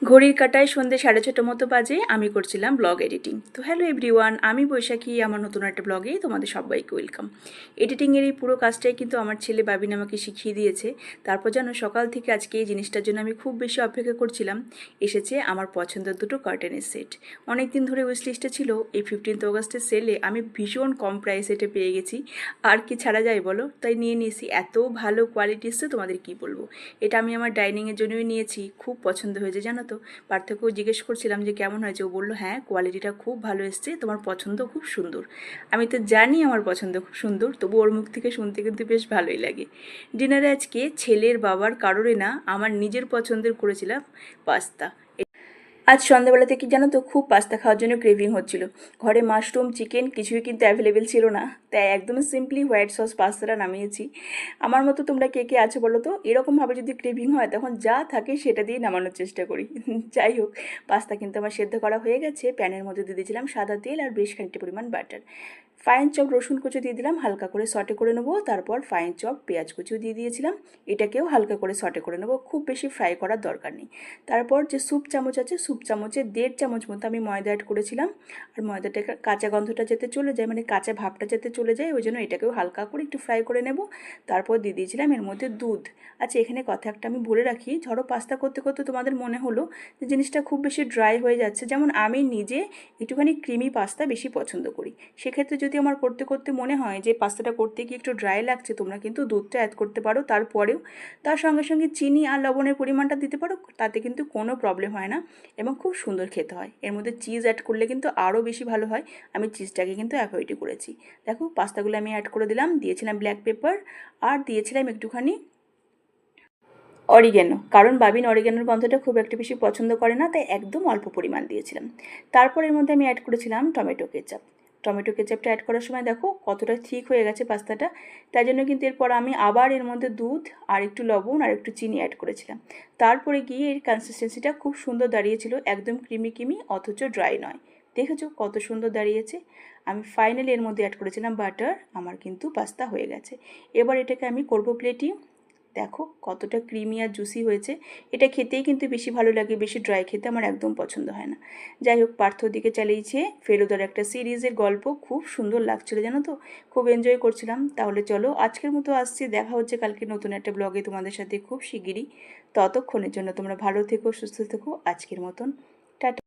ঘড়ির কাঁটায় সন্ধ্যে 6:30 মতো বাজে, আমি করছিলাম ব্লগ এডিটিং। তো হ্যালো এভরিওয়ান, আমি বৈশাখী, আমার নতুন একটা ব্লগে তোমাদের সবাইকে ওয়েলকাম। এডিটিংয়ের এই পুরো কাজটাই কিন্তু আমার ছেলে বাবিন আমাকে শিখিয়ে দিয়েছে। তারপর যেন সকাল থেকে আজকে এই জিনিসটার জন্য আমি খুব বেশি অপেক্ষা করছিলাম। এসেছে আমার পছন্দের দুটো কার্টেনের সেট। অনেক দিন ধরে উইশ লিস্টে ছিল, এই 15th অগস্টের সেলে আমি ভীষণ কম প্রাইসে এটা পেয়ে গেছি। আর কি ছাড়া যায় বলো, তাই নিয়ে নিয়েছি। এত ভালো কোয়ালিটি এসছে তোমাদের কি বলবো। এটা আমি আমার ডাইনিংয়ের জন্যই নিয়েছি, খুব পছন্দ হয়েছে জানো তো। পার্থক্যও জিজ্ঞেস করছিলাম যে কেমন হয়েছে, ও বললো হ্যাঁ কোয়ালিটিটা খুব ভালো এসছে, তোমার পছন্দ খুব সুন্দর। আমি তো জানি আমার পছন্দ খুব সুন্দর, তবু ওর মুখ থেকে শুনতে কিন্তু বেশ ভালোই লাগে। ডিনারে আজকে ছেলের বাবার কারোরই না, আমার নিজের পছন্দের করেছিলাম পাস্তা। আজ সন্ধ্যাবেলা থেকে জানো তো খুব পাস্তা খাওয়ার জন্য ক্রেভিং হচ্ছিল। ঘরে মাশরুম চিকেন কিছুই কিন্তু অ্যাভেলেবেল ছিল না, তাই একদম সিম্পলি হোয়াইট সস পাস্তাটা নামিয়েছি। আমার মতো তোমরা কে কে আছো বলো তো, এরকমভাবে যদি ক্রেভিং হয় তখন যা থাকে সেটা দিয়ে নামানোর চেষ্টা করি। যাই হোক, পাস্তা কিন্তু আমার সেদ্ধ করা হয়ে গেছে। প্যানের মধ্যে দিয়ে দিয়েছিলাম সাদা তেল আর বেশ খানিকটা পরিমাণ বাটার। ফাইন চপ রসুন কুচি দিয়ে দিলাম, হালকা করে সটে করে নেবো। তারপর ফাইন চপ পেঁয়াজ কুচিও দিয়ে দিয়েছিলাম, এটাকেও হালকা করে সটে করে নেবো, খুব বেশি ফ্রাই করার দরকার নেই। তারপর যে স্যুপ চামচ আছে, স্যুপ চামচে 1.5 চামচ মতো আমি ময়দা অ্যাড করেছিলাম। আর ময়দাটা কাঁচা গন্ধটা যাতে চলে যায়, মানে কাঁচা ভাবটা যাতে চলে যায়, ওই জন্য এটাকেও হালকা করে একটু ফ্রাই করে নেব। তারপর দিয়ে দিয়েছিলাম এর মধ্যে দুধ। আচ্ছা, এখানে কথা একটা আমি বলে রাখি, ধরো পাস্তা করতে করতে তোমাদের মনে হলো যে জিনিসটা খুব বেশি ড্রাই হয়ে যাচ্ছে, যেমন আমি নিজে একটুখানি ক্রিমি পাস্তা বেশি পছন্দ করি। সেক্ষেত্রে যদি আমার করতে করতে মনে হয় যে পাস্তাটা করতে গিয়ে একটু ড্রাই লাগছে, তোমরা কিন্তু দুধটা অ্যাড করতে পারো তারপরেও। তার সঙ্গে সঙ্গে চিনি আর লবণের পরিমাণটা দিতে পারো, তাতে কিন্তু কোনো প্রবলেম হয় না এবং খুব সুন্দর খেতে হয়। এর মধ্যে চিজ অ্যাড করলে কিন্তু আরও বেশি ভালো হয়, আমি চিজটাকে কিন্তু অ্যাভয়েডই করেছি। দেখো পাস্তাগুলো আমি অ্যাড করে দিলাম, দিয়েছিলাম ব্ল্যাক পেপার আর দিয়েছিলাম একটুখানি অরিগ্যানো, কারণ বাবিন অরিগ্যানোর গন্ধটা খুব একটা বেশি পছন্দ করে না, তাই একদম অল্প পরিমাণ দিয়েছিলাম। তারপর এর মধ্যে আমি অ্যাড করেছিলাম টমেটো কেচাপ। টমেটো কেচাপটা অ্যাড করার সময় দেখো কতটা ঠিক হয়ে গেছে পাস্তাটা। তাই জন্য কিন্তু এরপর আমি আবার এর মধ্যে দুধ আর একটু লবণ আর একটু চিনি অ্যাড করেছিলাম। তারপরে গিয়ে এর কনসিস্টেন্সিটা খুব সুন্দর দাঁড়িয়েছিল, একদম ক্রিমি ক্রিমি অথচ ড্রাই নয়। দেখেছো কত সুন্দর দাঁড়িয়েছে। আমি ফাইনালি এর মধ্যে অ্যাড করেছিলাম বাটার। আমার কিন্তু পাস্তা হয়ে গেছে। এবার এটাকে আমি করবো প্লেটিং। দেখো কতটা ক্রিমি আর জুসি হয়েছে। এটা খেতেই কিন্তু বেশি ভালো লাগে, বেশি ড্রাই খেতে আমার একদম পছন্দ হয় না। যাই হোক, পার্থর দিকে চালিয়েছে ফেলুদার একটা সিরিজের গল্প, খুব সুন্দর লাগছিল জানো তো, খুব এনজয় করছিলাম। তাহলে চলো আজকের মতো আসছি, দেখা হচ্ছে কালকে নতুন একটা ব্লগে তোমাদের সাথে খুব শিগগিরই। ততক্ষণের জন্য তোমরা ভালো থেকো, সুস্থ থেকো। আজকের মতন টাটা।